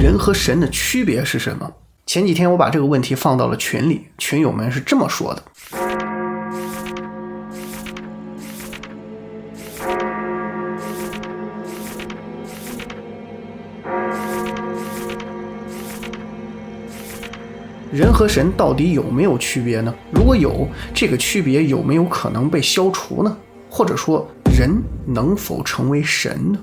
人和神的区别是什么？前几天我把这个问题放到了群里，群友们是这么说的。人和神到底有没有区别呢？如果有，这个区别有没有可能被消除呢？或者说，人能否成为神呢？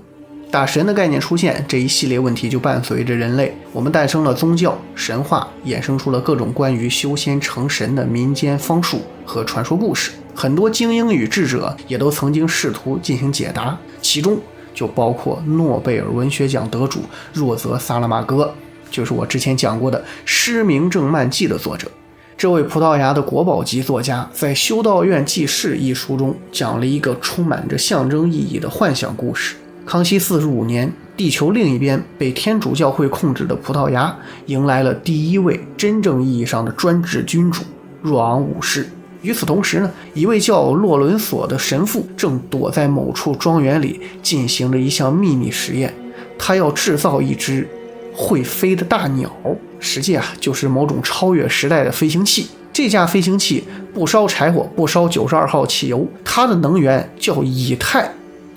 打神的概念出现，这一系列问题就伴随着人类，我们诞生了宗教、神话，衍生出了各种关于修仙成神的民间方术和传说故事。很多精英与智者也都曾经试图进行解答，其中就包括诺贝尔文学奖得主若泽·萨拉马戈，就是我之前讲过的《失明症漫记》的作者。这位葡萄牙的国宝级作家在《修道院记事》一书中讲了一个充满着象征意义的幻想故事。康熙45年，地球另一边被天主教会控制的葡萄牙迎来了第一位真正意义上的专制君主若昂五世。与此同时呢，一位叫洛伦索的神父正躲在某处庄园里进行着一项秘密实验，他要制造一只会飞的大鸟，实际就是某种超越时代的飞行器。这架飞行器不烧柴火，不烧92号汽油，它的能源叫以太，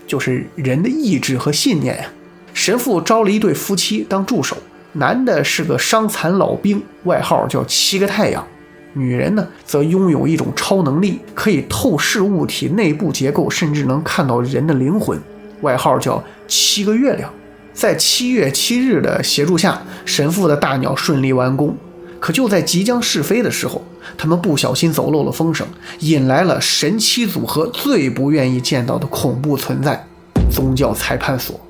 就是人的意志和信念。神父招了一对夫妻当助手，男的是个伤残老兵，外号叫7个太阳，女人呢则拥有一种超能力，可以透视物体内部结构，甚至能看到人的灵魂，外号叫7个月亮。在7月7日的协助下，神父的大鸟顺利完工。可就在即将试飞的时候，他们不小心走漏了风声，引来了神七组合最不愿意见到的恐怖存在——宗教裁判所。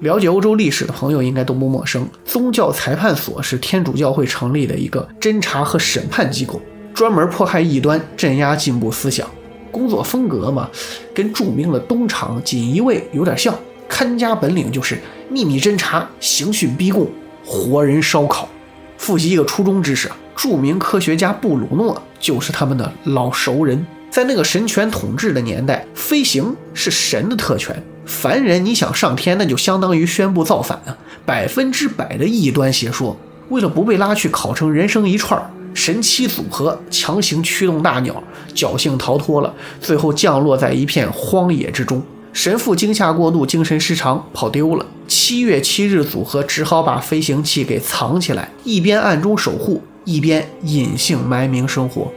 了解欧洲历史的朋友应该都不陌生，宗教裁判所是天主教会成立的一个侦查和审判机构，专门迫害异端，镇压进步思想。工作风格嘛，跟著名的东厂锦衣卫有点像，看家本领就是秘密侦查、刑讯逼供、活人烧烤。复习一个初中知识，著名科学家布鲁诺就是他们的老熟人。在那个神权统治的年代，飞行是神的特权，凡人你想上天，那就相当于宣布造反啊，100%的异端邪说。为了不被拉去烤成人生一串，神七组合强行驱动大鸟，侥幸逃脱了，最后降落在一片荒野之中。神父惊吓过度，精神失常，跑丢了。7月7日组合只好把飞行器给藏起来，一边暗中守护，一边隐姓埋名生活。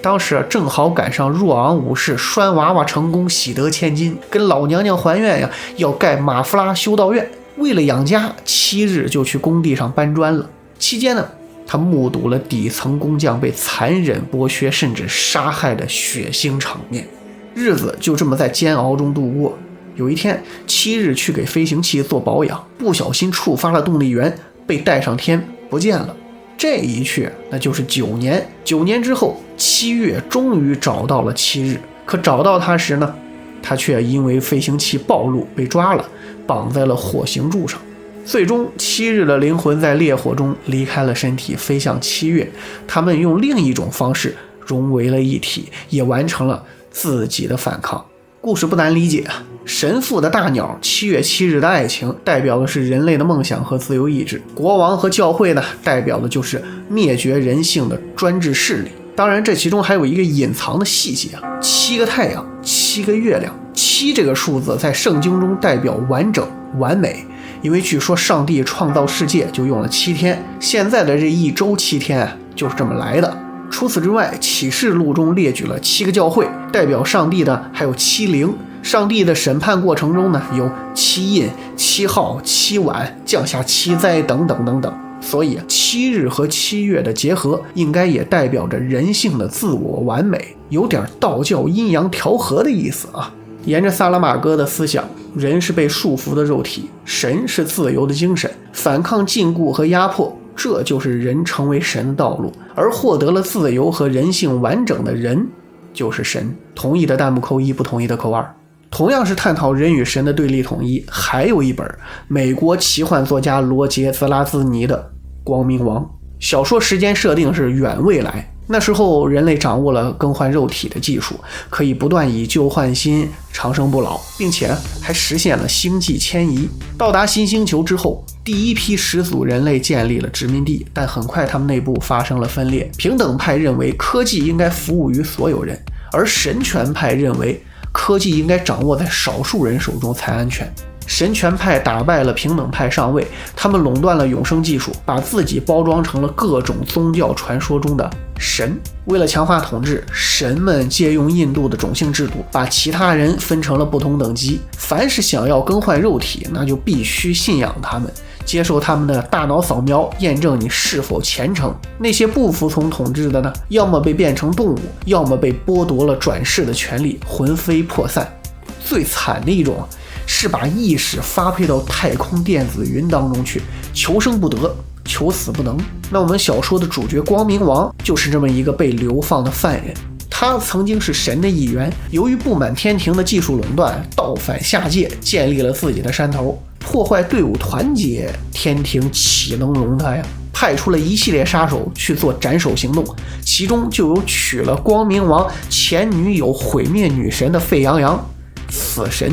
当时正好赶上若昂五世拴娃娃成功，喜得千金，跟老娘娘还愿呀，要盖马夫拉修道院。为了养家，7日就去工地上搬砖了。期间呢，他目睹了底层工匠被残忍剥削甚至杀害的血腥场面，日子就这么在煎熬中度过。有一天，7日去给飞行器做保养，不小心触发了动力源，被带上天不见了。这一去那就是9年。9年之后，7月终于找到了7日，可找到他时呢，他却因为飞行器暴露被抓了，绑在了火刑柱上。最终7日的灵魂在烈火中离开了身体，飞向7月。他们用另一种方式融为了一体，也完成了自己的反抗。故事不难理解，神父的大鸟7月7日的爱情代表的是人类的梦想和自由意志，国王和教会呢，代表的就是灭绝人性的专制势力。当然这其中还有一个隐藏的细节，7个太阳7个月亮。7这个数字在圣经中代表完整完美，因为据说上帝创造世界就用了7天，现在的这一周7天就是这么来的。除此之外，启示录中列举了7个教会，代表上帝的还有7灵。上帝的审判过程中呢，有7印、7号、7碗，降下7灾等等等等。所以7日和7月的结合，应该也代表着人性的自我完美，有点道教阴阳调和的意思啊。沿着萨拉马戈的思想，人是被束缚的肉体，神是自由的精神，反抗禁锢和压迫，这就是人成为神的道路。而获得了自由和人性完整的人就是神。同意的弹幕扣1，不同意的扣2。同样是探讨人与神的对立统一，还有一本美国奇幻作家罗杰·泽拉兹尼的《光明王》。小说时间设定是远未来，那时候人类掌握了更换肉体的技术，可以不断以旧换新，长生不老，并且还实现了星际迁移。到达新星球之后，第一批始祖人类建立了殖民地，但很快他们内部发生了分裂。平等派认为科技应该服务于所有人，而神权派认为科技应该掌握在少数人手中才安全。神权派打败了平等派上位，他们垄断了永生技术，把自己包装成了各种宗教传说中的神。为了强化统治，神们借用印度的种姓制度，把其他人分成了不同等级。凡是想要更换肉体，那就必须信仰他们，接受他们的大脑扫描，验证你是否虔诚。那些不服从统治的呢，要么被变成动物，要么被剥夺了转世的权利，魂飞魄散。最惨的一种是把意识发配到太空电子云当中去，求生不得，求死不能。那我们小说的主角光明王就是这么一个被流放的犯人，他曾经是神的一员，由于不满天庭的技术垄断，倒反下界，建立了自己的山头，破坏队伍团结，天庭岂能容他呀？派出了一系列杀手去做斩首行动，其中就有娶了光明王前女友毁灭女神的沸羊羊死神。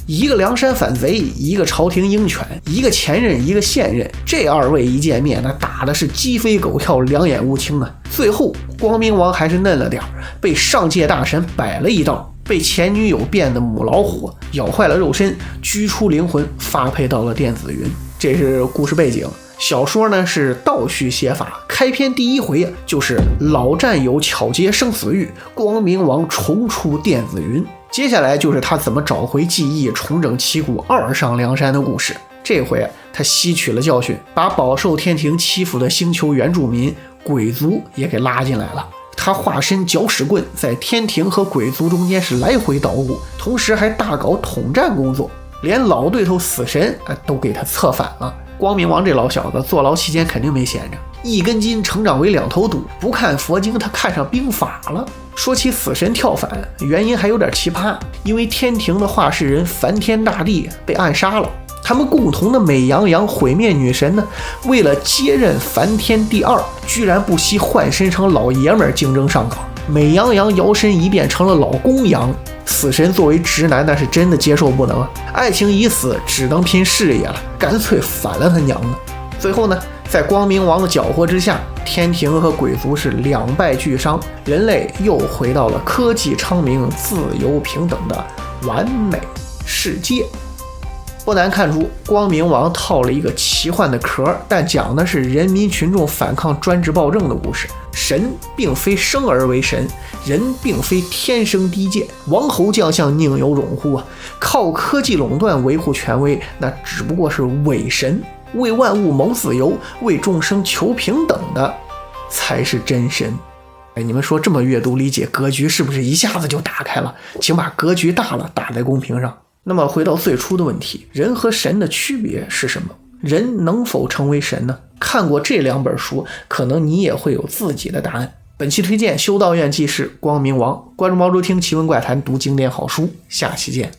一个梁山反贼，一个朝廷鹰犬，一个前任，一个现任，这二位一见面，那打的是鸡飞狗跳，两眼乌青啊！最后光明王还是嫩了点，被上界大神摆了一道，被前女友变的母老虎咬坏了肉身，拘出灵魂，发配到了电子云。这是故事背景。小说呢是倒叙写法，开篇第一回就是老战友巧结生死狱，光明王重出电子云。接下来就是他怎么找回记忆，重整旗鼓，二上梁山的故事。这回他吸取了教训，把饱受天庭欺负的星球原住民鬼族也给拉进来了。他化身搅屎棍，在天庭和鬼族中间是来回捣鼓，同时还大搞统战工作，连老对头死神都给他策反了。光明王这老小子坐牢期间肯定没闲着，一根筋成长为两头堵，不看佛经他看上兵法了。说起死神跳反，原因还有点奇葩，因为天庭的话事人梵天大帝被暗杀了，他们共同的美羊羊毁灭女神呢，为了接任梵天第二，居然不惜换身成老爷们竞争上岗。美羊羊摇身一变成了老公羊，死神作为直男那是真的接受不能啊！爱情已死，只能拼事业了，干脆反了他娘的。最后呢，在光明王的搅和之下，天庭和鬼族是两败俱伤，人类又回到了科技昌明、自由平等的完美世界。不难看出，光明王套了一个奇幻的壳，但讲的是人民群众反抗专制暴政的故事。神并非生而为神，人并非天生低贱，王侯将相宁有种乎啊！靠科技垄断维护权威，那只不过是伪神。为万物谋自由，为众生求平等的才是真神。你们说这么阅读理解，格局是不是一下子就打开了？请把格局大了打在公屏上。那么回到最初的问题，人和神的区别是什么？人能否成为神呢？看过这两本书，可能你也会有自己的答案。本期推荐修道院记事光明王，关注毛周听奇闻怪谈，读经典好书，下期见。